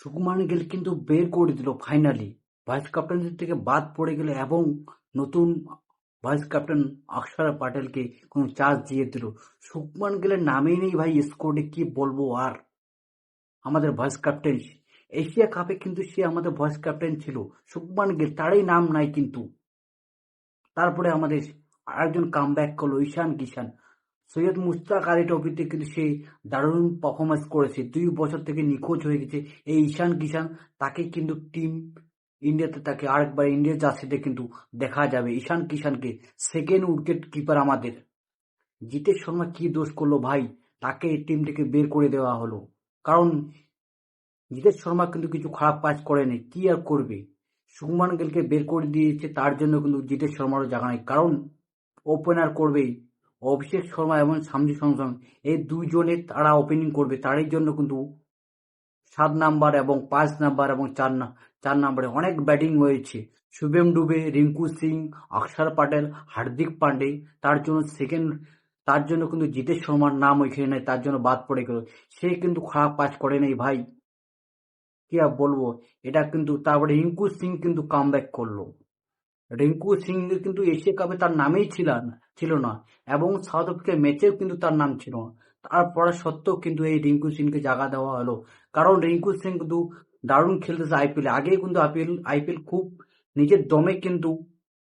শুভমান গিল কিন্তু বের করে দিল ফাইনালি, ভাইস ক্যাপ্টেন্সি থেকে বাদ পড়ে গেল এবং নতুন ভাইস ক্যাপ্টেন অক্ষর প্যাটেলকে কোনো চার্জ দিয়ে দিল। শুভমান গিলের নামেই নেই ভাই স্কোয়াডে, কি বলবো আর। আমাদের ভাইস ক্যাপ্টেন এশিয়া কাপে কিন্তু সে আমাদের ভাইস ক্যাপ্টেন ছিল শুভমান গিল, তারই নাম নাই কিন্তু। তারপরে আমাদের আরেকজন কাম ব্যাক করলো, ঈশান কিষান। সৈয়দ মুশতাক আলী ট্রফিতে কিন্তু সে দারুণ পারফরমেন্স করেছে, 2 বছর থেকে নিখোঁজ হয়ে গেছে এই ঈশান কিষান। তাকে কিন্তু টিম ইন্ডিয়াতে তাকে আরেকবার ইন্ডিয়া জার্সিতে কিন্তু দেখা যাবে ঈশান কিষানকে। সেকেন্ড উইকেট কিপার আমাদের জিতেশ শর্মা কি দোষ করলো ভাই, তাকে টিম থেকে বের করে দেওয়া হলো। কারণ জিতেশ শর্মা কিন্তু কিছু খারাপ কাজ করেনি, কি আর করবে। শুভমান গিলকে বের করে দিয়েছে, তার জন্য কিন্তু জিতেশ শর্মারও জায়গা নেই। কারণ ওপেনার করবেই অভিষেক শর্মা এবং সামজু স্যামসন, এই দুইজনে তারা ওপেনিং করবে। তারই জন্য কিন্তু 7 নাম্বার এবং 5 নাম্বার এবং 4 নাম্বারে অনেক ব্যাটিং হয়েছে। শুভেম ডুবে, রিঙ্কু সিং, অক্ষর প্যাটেল, হার্দিক পান্ডে। তার জন্য কিন্তু জিতেশ শর্মার নাম ওইখানে নেই, তার জন্য বাদ পড়ে গেল। সে কিন্তু খারাপ কাজ করে নাই ভাই, কি আর বলবো। এটা কিন্তু তারপরে রিঙ্কু সিং কিন্তু কামব্যাক করলো। রিঙ্কু সিং এর কিন্তু এশিয়া কাপে তার নামেই ছিল না এবং সাউথ আফ্রিকার ম্যাচেও কিন্তু তার নাম ছিল না। তারপরে সত্ত্বেও কিন্তু এই রিঙ্কু সিংকে জায়গা দেওয়া হলো। কারণ রিঙ্কু সিং কিন্তু দারুণ খেলতেছে আইপিএল। আগেই কিন্তু আইপিএল খুব নিজের দমে কিন্তু